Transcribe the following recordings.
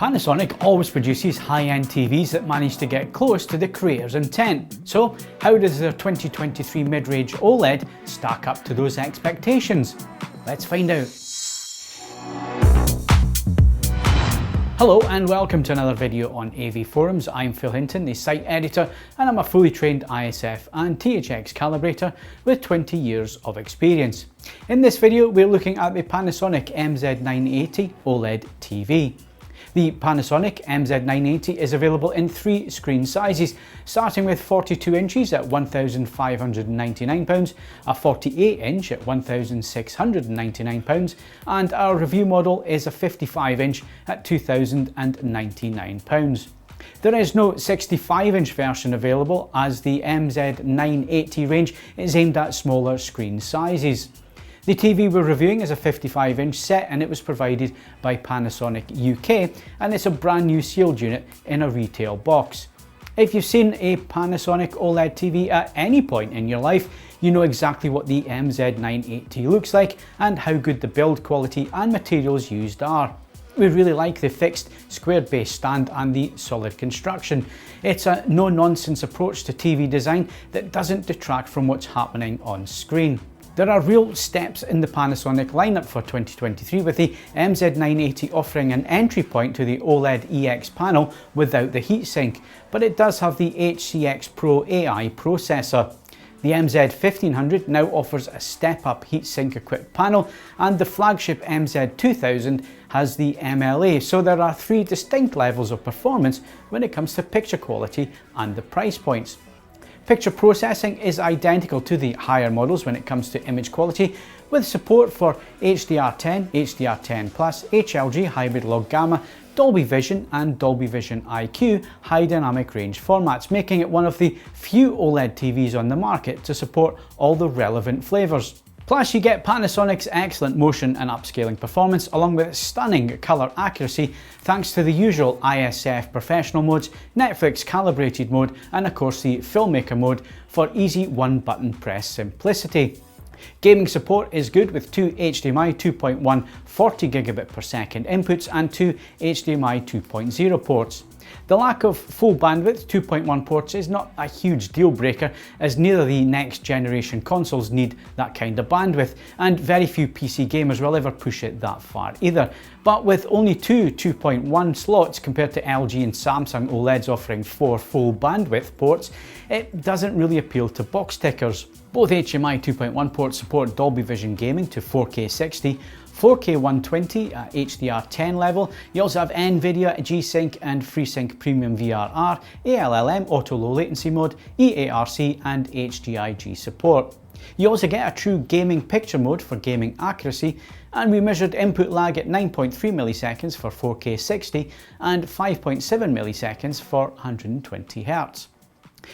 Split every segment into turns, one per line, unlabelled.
Panasonic always produces high-end TVs that manage to get close to the creator's intent. So, how does their 2023 mid-range OLED stack up to those expectations? Let's find out. Hello and welcome to another video on AV Forums. I'm Phil Hinton, the site editor, and I'm a fully trained ISF and THX calibrator with 20 years of experience. In this video, we're looking at the Panasonic MZ980 OLED TV. The Panasonic MZ980 is available in three screen sizes, starting with 42 inches at £1,599, a 48 inch at £1,699, and our review model is a 55 inch at £2,099. There is no 65 inch version available, as the MZ980 range is aimed at smaller screen sizes. The TV we're reviewing is a 55 inch set, and it was provided by Panasonic UK, and it's a brand new sealed unit in a retail box. If you've seen a Panasonic OLED TV at any point in your life, you know exactly what the MZ980 looks like and how good the build quality and materials used are. We really like the fixed squared base stand and the solid construction. It's a no-nonsense approach to TV design that doesn't detract from what's happening on screen. There are real steps in the Panasonic lineup for 2023, with the MZ980 offering an entry point to the OLED EX panel without the heatsink, but it does have the HCX Pro AI processor. The MZ1500 now offers a step-up heatsink equipped panel, and the flagship MZ2000 has the MLA, so there are three distinct levels of performance when it comes to picture quality and the price points. Picture processing is identical to the higher models when it comes to image quality, with support for HDR10, HDR10+, HLG Hybrid Log Gamma, Dolby Vision and Dolby Vision IQ high dynamic range formats, making it one of the few OLED TVs on the market to support all the relevant flavours. Plus, you get Panasonic's excellent motion and upscaling performance, along with stunning colour accuracy thanks to the usual ISF professional modes, Netflix calibrated mode, and of course the filmmaker mode for easy one-button press simplicity. Gaming support is good with two HDMI 2.1 40GB per second inputs and two HDMI 2.0 ports. The lack of full bandwidth 2.1 ports is not a huge deal breaker, as neither the next generation consoles need that kind of bandwidth, and very few PC gamers will ever push it that far either. But with only two 2.1 slots compared to LG and Samsung OLEDs offering four full bandwidth ports, it doesn't really appeal to box tickers. Both HDMI 2.1 ports support Dolby Vision gaming to 4K 60, 4K 120 at HDR10 level. You also have NVIDIA G-Sync and FreeSync Premium VRR, ALLM Auto Low Latency Mode, EARC and HDIG support. You also get a true gaming picture mode for gaming accuracy, and we measured input lag at 9.3 milliseconds for 4K 60 and 5.7 milliseconds for 120 Hz.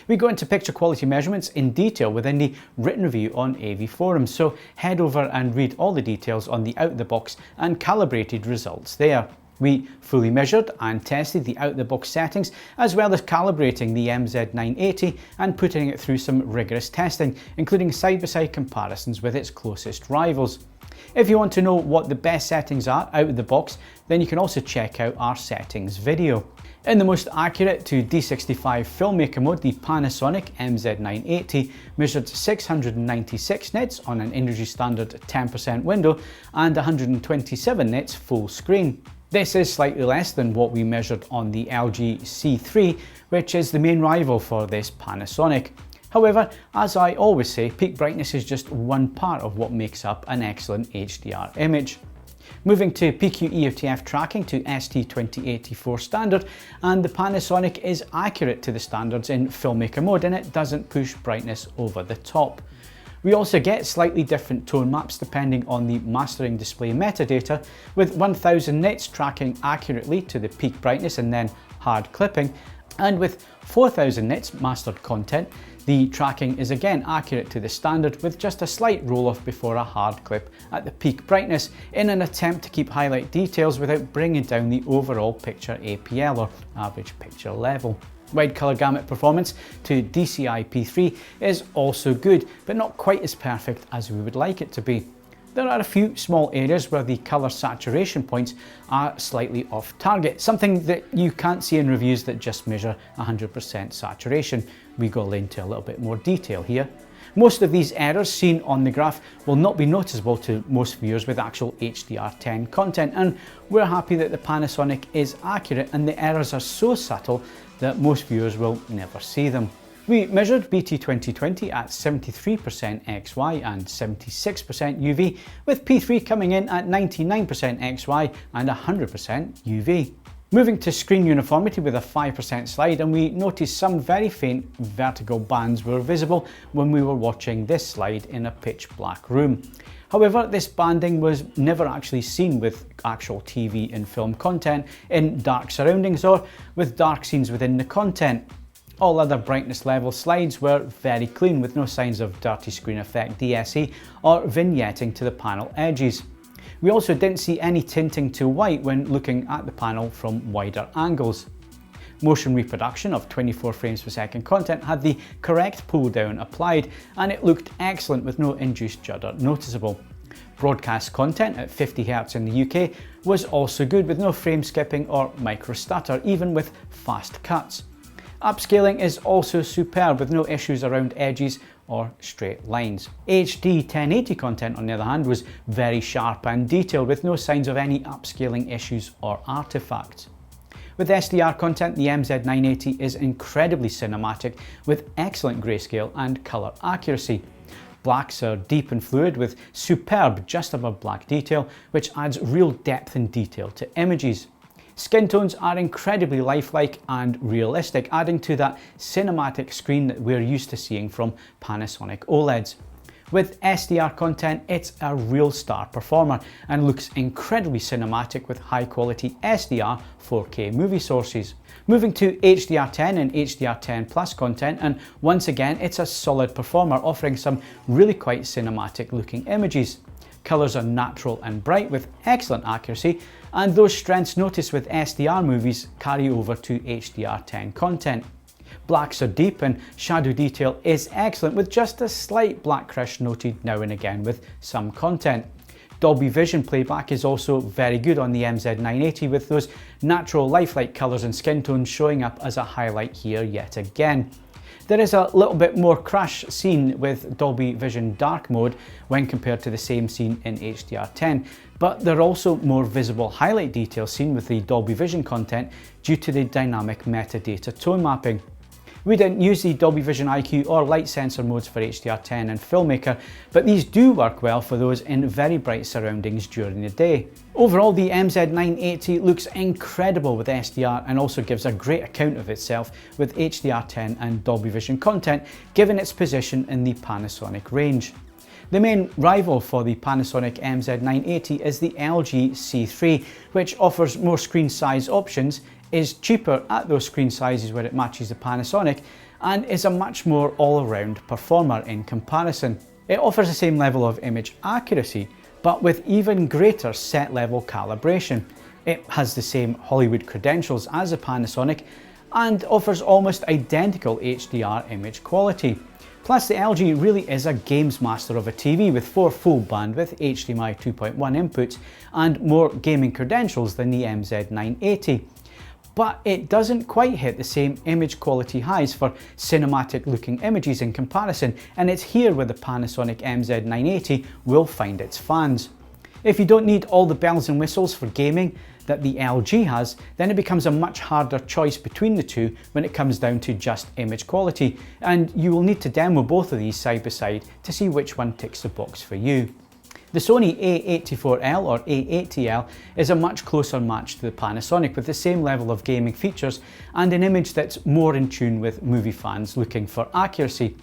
We go into picture quality measurements in detail within the written review on AV Forums, so head over and read all the details on the out-the-box and calibrated results there. We fully measured and tested the out-the-box settings, as well as calibrating the MZ980 and putting it through some rigorous testing, including side-by-side comparisons with its closest rivals. If you want to know what the best settings are out of the box, then you can also check out our settings video. In the most accurate to D65 filmmaker mode, the Panasonic MZ980 measured 696 nits on an industry standard 10% window and 127 nits full screen. This is slightly less than what we measured on the LG C3, which is the main rival for this Panasonic. However, as I always say, peak brightness is just one part of what makes up an excellent HDR image. Moving to PQ EOTF tracking to ST2084 standard, and the Panasonic is accurate to the standards in filmmaker mode, and it doesn't push brightness over the top. We also get slightly different tone maps depending on the mastering display metadata, with 1000 nits tracking accurately to the peak brightness and then hard clipping, and with 4000 nits mastered content, the tracking is again accurate to the standard, with just a slight roll off before a hard clip at the peak brightness, in an attempt to keep highlight details without bringing down the overall picture APL, or average picture level. Wide colour gamut performance to DCI-P3 is also good, but not quite as perfect as we would like it to be. There are a few small areas where the colour saturation points are slightly off target, something that you can't see in reviews that just measure 100% saturation. We go into a little bit more detail here. Most of these errors seen on the graph will not be noticeable to most viewers with actual HDR10 content, and we're happy that the Panasonic is accurate and the errors are so subtle that most viewers will never see them. We measured BT2020 at 73% XY and 76% UV, with P3 coming in at 99% XY and 100% UV. Moving to screen uniformity with a 5% slide, and we noticed some very faint vertical bands were visible when we were watching this slide in a pitch black room. However, this banding was never actually seen with actual TV and film content in dark surroundings or with dark scenes within the content. All other brightness level slides were very clean, with no signs of dirty screen effect DSE or vignetting to the panel edges. We also didn't see any tinting to white when looking at the panel from wider angles. Motion reproduction of 24 frames per second content had the correct pull down applied, and it looked excellent with no induced judder noticeable. Broadcast content at 50Hz in the UK was also good, with no frame skipping or micro stutter, even with fast cuts. Upscaling is also superb, with no issues around edges or straight lines. HD 1080 content, on the other hand, was very sharp and detailed, with no signs of any upscaling issues or artifacts. With SDR content, the MZ980 is incredibly cinematic, with excellent grayscale and colour accuracy. Blacks are deep and fluid, with superb just above black detail, which adds real depth and detail to images. Skin tones are incredibly lifelike and realistic, adding to that cinematic screen that we're used to seeing from Panasonic OLEDs. With SDR content, it's a real star performer and looks incredibly cinematic with high quality SDR 4K movie sources. Moving to HDR10 and HDR10 Plus content, and once again it's a solid performer, offering some really quite cinematic looking images. Colours are natural and bright with excellent accuracy, and those strengths noticed with SDR movies carry over to HDR10 content. Blacks are deep and shadow detail is excellent, with just a slight black crush noted now and again with some content. Dolby Vision playback is also very good on the MZ980, with those natural lifelike colours and skin tones showing up as a highlight here yet again. There is a little bit more crash seen with Dolby Vision dark mode when compared to the same scene in HDR10, but there are also more visible highlight details seen with the Dolby Vision content due to the dynamic metadata tone mapping. We didn't use the Dolby Vision IQ or light sensor modes for HDR10 and Filmmaker, but these do work well for those in very bright surroundings during the day. Overall, the MZ980 looks incredible with SDR and also gives a great account of itself with HDR10 and Dolby Vision content, given its position in the Panasonic range. The main rival for the Panasonic MZ980 is the LG C3, which offers more screen size options, is cheaper at those screen sizes where it matches the Panasonic, and is a much more all-around performer in comparison. It offers the same level of image accuracy, but with even greater set level calibration. It has the same Hollywood credentials as the Panasonic and offers almost identical HDR image quality. Plus, the LG really is a games master of a TV with 4 full bandwidth HDMI 2.1 inputs and more gaming credentials than the MZ980. But it doesn't quite hit the same image quality highs for cinematic looking images in comparison, and it's here where the Panasonic MZ980 will find its fans. If you don't need all the bells and whistles for gaming that the LG has, then it becomes a much harder choice between the two when it comes down to just image quality, and you will need to demo both of these side by side to see which one ticks the box for you. The Sony A84L or A80L is a much closer match to the Panasonic, with the same level of gaming features and an image that's more in tune with movie fans looking for accuracy.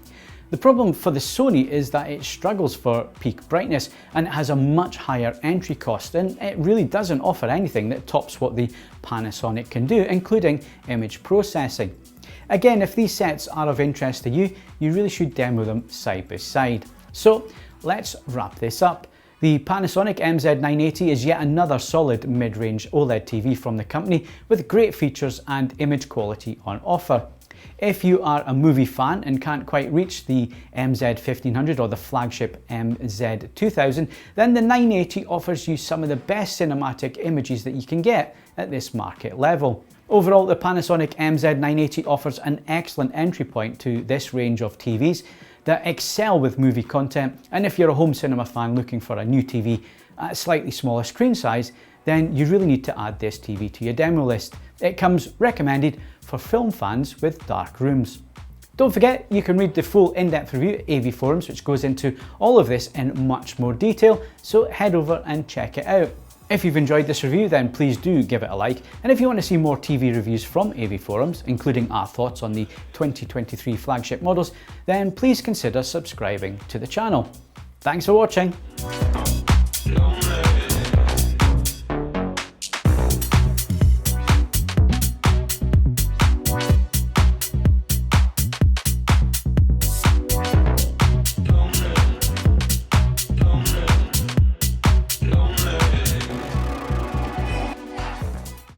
The problem for the Sony is that it struggles for peak brightness and it has a much higher entry cost, and it really doesn't offer anything that tops what the Panasonic can do, including image processing. Again, if these sets are of interest to you, you really should demo them side by side. So let's wrap this up. The Panasonic MZ980 is yet another solid mid-range OLED TV from the company with great features and image quality on offer. If you are a movie fan and can't quite reach the MZ1500 or the flagship MZ2000, then the 980 offers you some of the best cinematic images that you can get at this market level. Overall, the Panasonic MZ980 offers an excellent entry point to this range of TVs that excel with movie content, and if you're a home cinema fan looking for a new TV at a slightly smaller screen size, then you really need to add this TV to your demo list. It comes recommended for film fans with dark rooms. Don't forget, you can read the full in-depth review at AV Forums, which goes into all of this in much more detail, so head over and check it out. If you've enjoyed this review, then please do give it a like, and if you want to see more TV reviews from AV Forums, including our thoughts on the 2023 flagship models, then please consider subscribing to the channel. Thanks for watching.